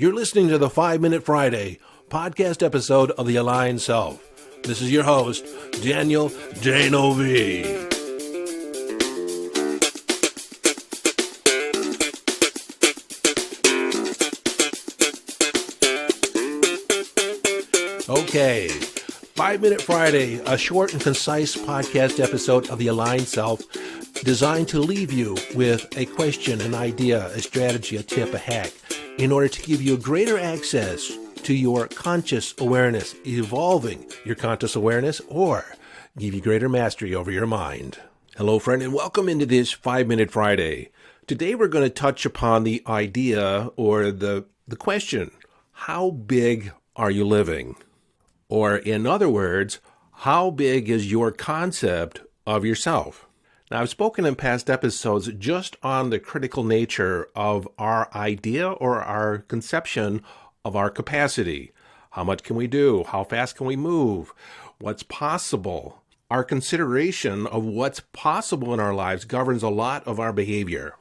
You're listening to the 5-Minute Friday podcast episode of The Aligned Self. This is your host, Daniel Danovi. Okay, 5-Minute Friday, a short and concise podcast episode of The Aligned Self designed to leave you with a question, an idea, a strategy, a tip, a hack, in order to give you greater access to your conscious awareness, evolving your conscious awareness, or give you greater mastery over your mind. Hello, friend, and welcome into this 5-Minute Friday. Today we're going to touch upon the idea or the question, how big are you living? Or in other words, how big is your concept of yourself? Now, I've spoken in past episodes just on the critical nature of our idea or our conception of our capacity. How much can we do? How fast can we move? What's possible? Our consideration of what's possible in our lives governs a lot of our behavior.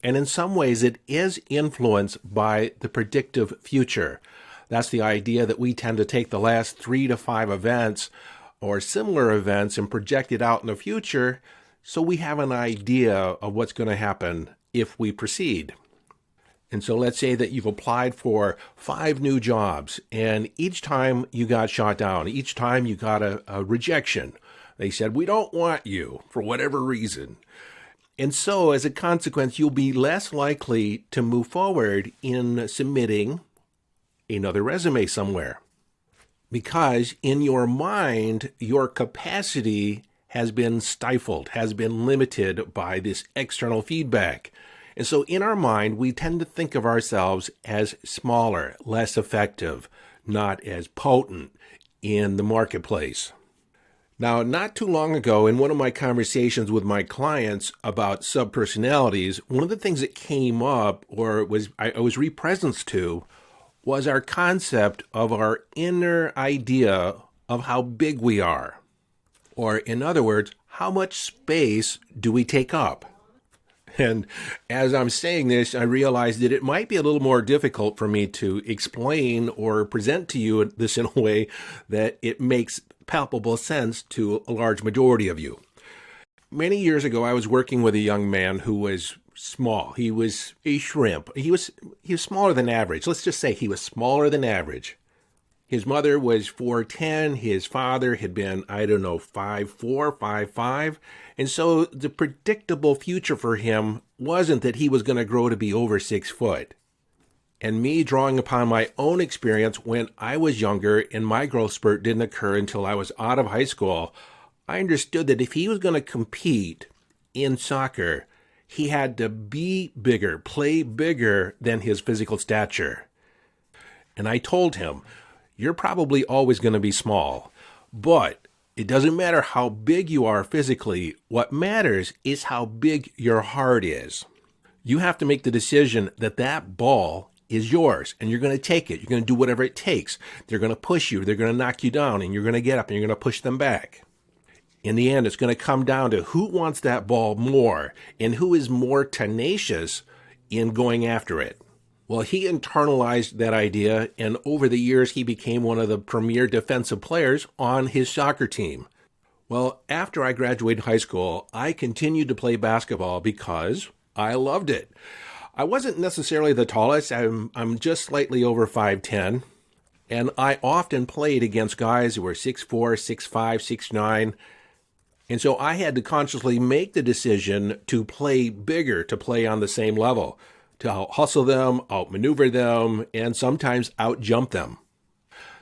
And in some ways, it is influenced by the predictive future. That's the idea that we tend to take the last 3 to 5 events or similar events and project it out in the future so we have an idea of what's going to happen if we proceed. And so let's say that you've applied for 5 new jobs, and each time you got shot down, each time you got a rejection. They said, we don't want you for whatever reason. And so as a consequence, you'll be less likely to move forward in submitting another resume somewhere. Because in your mind, your capacity has been stifled, has been limited by this external feedback. And so in our mind, we tend to think of ourselves as smaller, less effective, not as potent in the marketplace. Now, not too long ago, in one of my conversations with my clients about subpersonalities, one of the things that came up or I was represenced to was our concept of our inner idea of how big we are. Or in other words, how much space do we take up? And as I'm saying this, I realized that it might be a little more difficult for me to explain or present to you this in a way that it makes palpable sense to a large majority of you. Many years ago, I was working with a young man who was small. He was a shrimp. He was smaller than average. Let's just say he was smaller than average. His mother was 4'10". His father had been, 5'4", 5'5". And so the predictable future for him wasn't that he was going to grow to be over 6 foot. And me drawing upon my own experience when I was younger and my growth spurt didn't occur until I was out of high school, I understood that if he was going to compete in soccer, he had to be bigger, play bigger than his physical stature. And I told him, you're probably always going to be small, but it doesn't matter how big you are physically. What matters is how big your heart is. You have to make the decision that that ball is yours, and you're going to take it. You're going to do whatever it takes. They're going to push you. They're going to knock you down, and you're going to get up, and you're going to push them back. In the end, it's going to come down to who wants that ball more and who is more tenacious in going after it. Well, he internalized that idea, and over the years, he became one of the premier defensive players on his soccer team. Well, after I graduated high school, I continued to play basketball because I loved it. I wasn't necessarily the tallest. I'm just slightly over 5'10", and I often played against guys who were 6'4", 6'5", 6'9", and so I had to consciously make the decision to play bigger, to play on the same level, to out-hustle them, outmaneuver them, and sometimes out-jump them.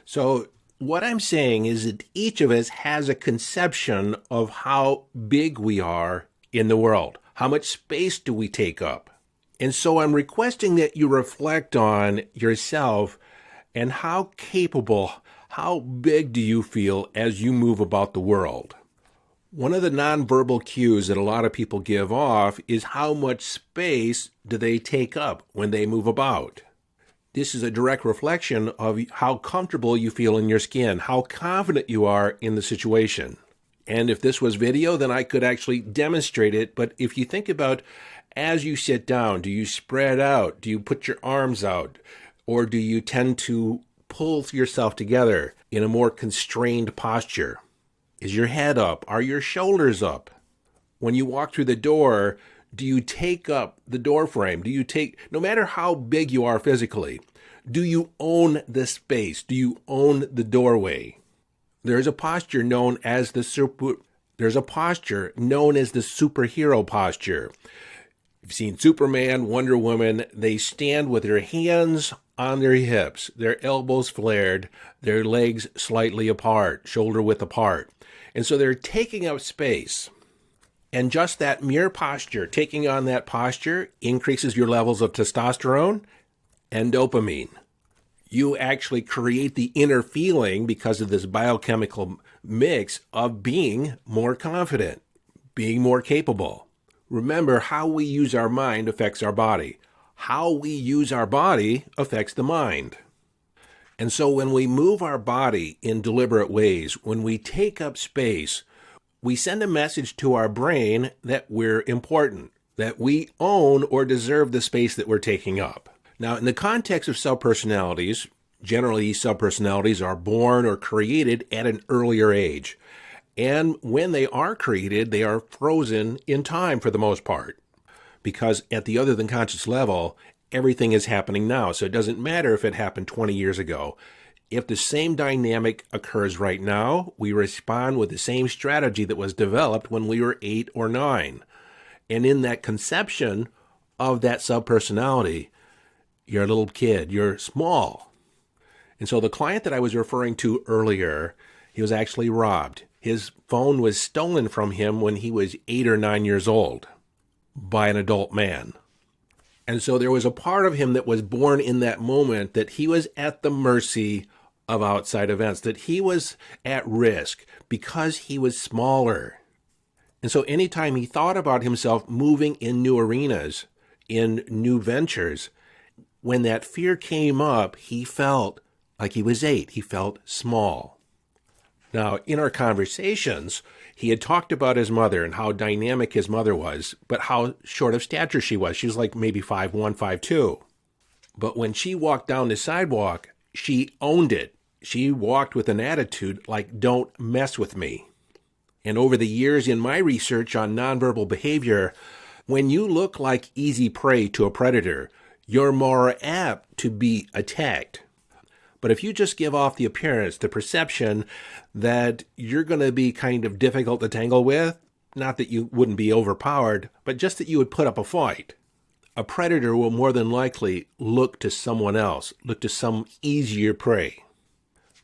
So what I'm saying is that each of us has a conception of how big we are in the world. How much space do we take up? And so I'm requesting that you reflect on yourself and how capable, how big do you feel as you move about the world? One of the nonverbal cues that a lot of people give off is how much space do they take up when they move about. This is a direct reflection of how comfortable you feel in your skin, how confident you are in the situation. And if this was video, then I could actually demonstrate it. But if you think about as you sit down, do you spread out? Do you put your arms out? Or do you tend to pull yourself together in a more constrained posture? Is your head up? Are your shoulders up? When you walk through the door, do you take up the door frame? No matter how big you are physically, do you own the space? Do you own the doorway? There's a posture known as the superhero posture. You've seen Superman, Wonder Woman. They stand with their hands on their hips, their elbows flared, their legs slightly apart, shoulder width apart. And so they're taking up space. And just that mere posture, taking on that posture, increases your levels of testosterone and dopamine. You actually create the inner feeling because of this biochemical mix of being more confident, being more capable. Remember, how we use our mind affects our body. How we use our body affects the mind. And so when we move our body in deliberate ways, when we take up space, we send a message to our brain that we're important, that we own or deserve the space that we're taking up. Now, in the context of subpersonalities, generally subpersonalities are born or created at an earlier age. And when they are created, they are frozen in time for the most part. Because at the other than conscious level, everything is happening now. So it doesn't matter if it happened 20 years ago. If the same dynamic occurs right now, we respond with the same strategy that was developed when we were 8 or 9. And in that conception of that subpersonality, you're a little kid, you're small. And so the client that I was referring to earlier, he was actually robbed. His phone was stolen from him when he was 8 or 9 years old by an adult man. And so there was a part of him that was born in that moment that he was at the mercy of outside events, that he was at risk because he was smaller. And so anytime he thought about himself moving in new arenas, in new ventures, when that fear came up, he felt like he was 8. He felt small. Now, in our conversations, he had talked about his mother and how dynamic his mother was, but how short of stature she was. She was like maybe 5'1", 5'2". But when she walked down the sidewalk, she owned it. She walked with an attitude like, don't mess with me. And over the years in my research on nonverbal behavior, when you look like easy prey to a predator, you're more apt to be attacked. But if you just give off the appearance, the perception that you're going to be kind of difficult to tangle with, not that you wouldn't be overpowered, but just that you would put up a fight, a predator will more than likely look to someone else, look to some easier prey.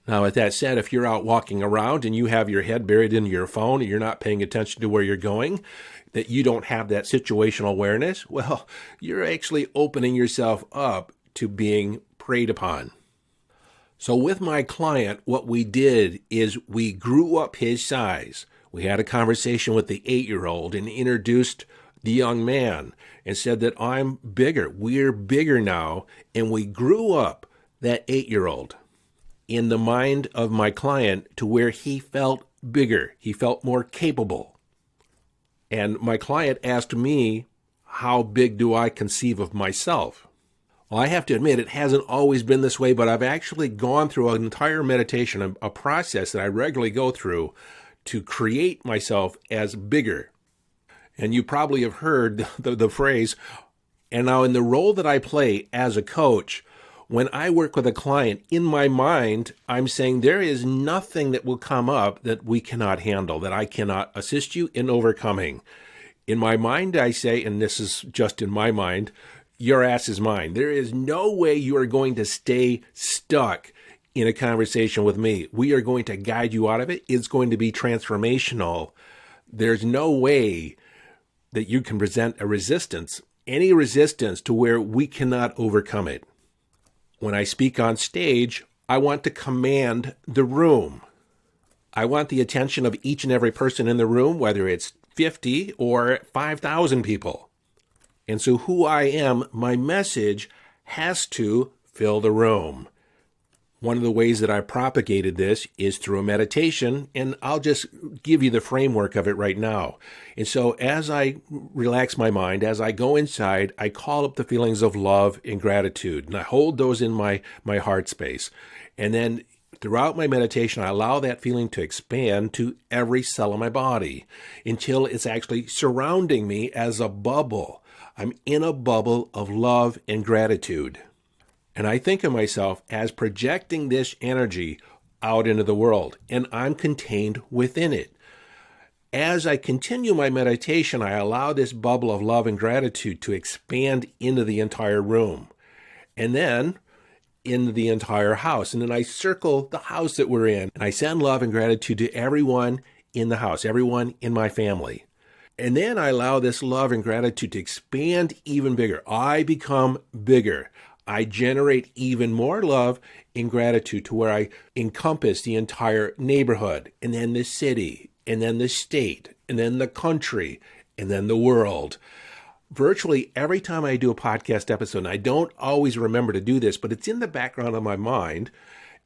Now, with that said, if you're out walking around and you have your head buried into your phone and you're not paying attention to where you're going, that you don't have that situational awareness, well, you're actually opening yourself up to being preyed upon. So with my client, what we did is we grew up his size. We had a conversation with the 8-year-old and introduced the young man and said that I'm bigger. We're bigger now. And we grew up that 8-year-old in the mind of my client to where he felt bigger. He felt more capable. And my client asked me, how big do I conceive of myself? Well, I have to admit, it hasn't always been this way, but I've actually gone through an entire meditation, a process that I regularly go through to create myself as bigger. And you probably have heard the phrase, and now in the role that I play as a coach, when I work with a client, in my mind, I'm saying there is nothing that will come up that we cannot handle, that I cannot assist you in overcoming. In my mind, I say, and this is just in my mind, your ass is mine. There is no way you are going to stay stuck in a conversation with me. We are going to guide you out of it. It's going to be transformational. There's no way that you can present a resistance, any resistance to where we cannot overcome it. When I speak on stage, I want to command the room. I want the attention of each and every person in the room, whether it's 50 or 5,000 people. And so who I am, my message has to fill the room. One of the ways that I propagated this is through a meditation, and I'll just give you the framework of it right now. And so as I relax my mind, as I go inside, I call up the feelings of love and gratitude, and I hold those in my heart space. And then throughout my meditation, I allow that feeling to expand to every cell of my body until it's actually surrounding me as a bubble. I'm in a bubble of love and gratitude. And I think of myself as projecting this energy out into the world, and I'm contained within it. As I continue my meditation, I allow this bubble of love and gratitude to expand into the entire room, and then into the entire house. And then I circle the house that we're in, and I send love and gratitude to everyone in the house, everyone in my family. And then I allow this love and gratitude to expand even bigger. I become bigger. I generate even more love and gratitude to where I encompass the entire neighborhood, and then the city, and then the state, and then the country, and then the world. Virtually every time I do a podcast episode, and I don't always remember to do this, but it's in the background of my mind,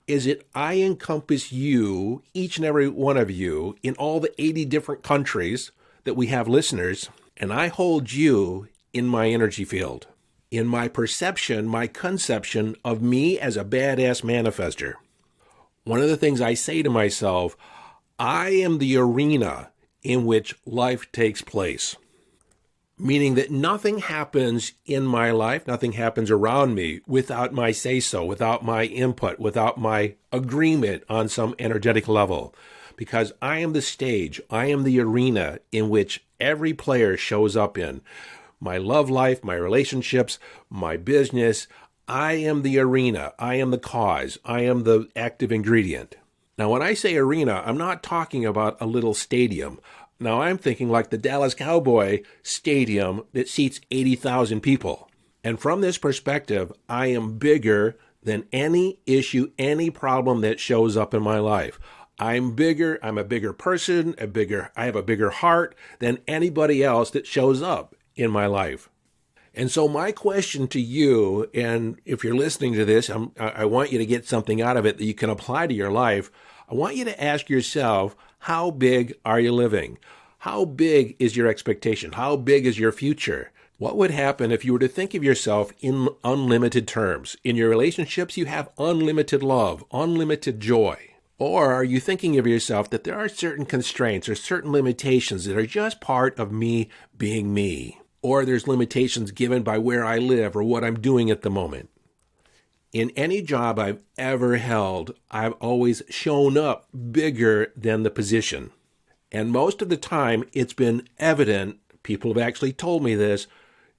is that I encompass you, each and every one of you, in all the 80 different countries that we have listeners, and I hold you in my energy field, in my perception, my conception of me as a badass manifester. One of the things I say to myself, I am the arena in which life takes place. Meaning that nothing happens in my life, nothing happens around me without my say-so, without my input, without my agreement on some energetic level. Because I am the stage, I am the arena in which every player shows up in. My love life, my relationships, my business, I am the arena, I am the cause, I am the active ingredient. Now, when I say arena, I'm not talking about a little stadium. Now, I'm thinking like the Dallas Cowboy Stadium that seats 80,000 people. And from this perspective, I am bigger than any issue, any problem that shows up in my life. I'm bigger, I'm a bigger person, I have a bigger heart than anybody else that shows up in my life. And so my question to you, and if you're listening to this, I want you to get something out of it that you can apply to your life. I want you to ask yourself, how big are you living? How big is your expectation? How big is your future? What would happen if you were to think of yourself in unlimited terms? In your relationships, you have unlimited love, unlimited joy. Or are you thinking of yourself that there are certain constraints or certain limitations that are just part of me being me? Or there's limitations given by where I live or what I'm doing at the moment. In any job I've ever held, I've always shown up bigger than the position. And most of the time, it's been evident, people have actually told me this,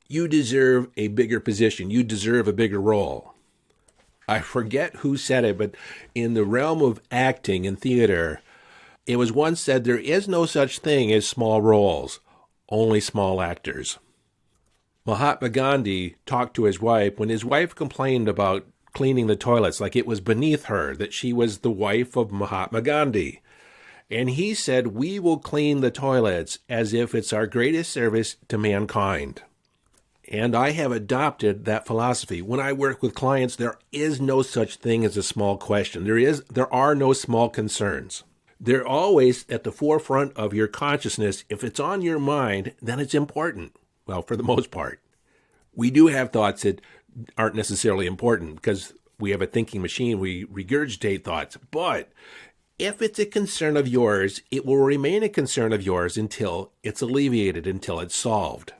you deserve a bigger position, you deserve a bigger role. I forget who said it, but in the realm of acting and theater, it was once said there is no such thing as small roles, only small actors. Mahatma Gandhi talked to his wife when his wife complained about cleaning the toilets like it was beneath her, that she was the wife of Mahatma Gandhi. And he said, we will clean the toilets as if it's our greatest service to mankind. And I have adopted that philosophy. When I work with clients, there is no such thing as a small question. There are no small concerns. They're always at the forefront of your consciousness. If it's on your mind, then it's important. Well, for the most part. We do have thoughts that aren't necessarily important because we have a thinking machine. We regurgitate thoughts. But if it's a concern of yours, it will remain a concern of yours until it's alleviated, until it's solved.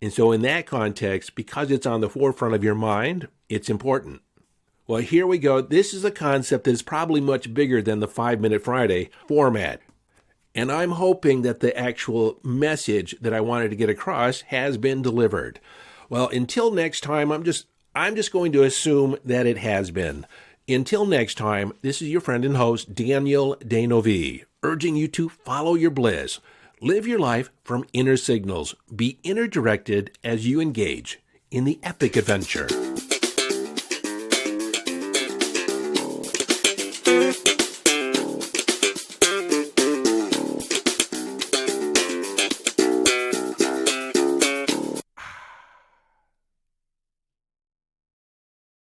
And so in that context, because it's on the forefront of your mind, it's important. Well, here we go. This is a concept that is probably much bigger than the 5-Minute Friday format. And I'm hoping that the actual message that I wanted to get across has been delivered. Well, until next time, I'm just going to assume that it has been. Until next time, this is your friend and host, Daniel Denovi, urging you to follow your bliss. Live your life from inner signals. Be inner directed as you engage in the epic adventure.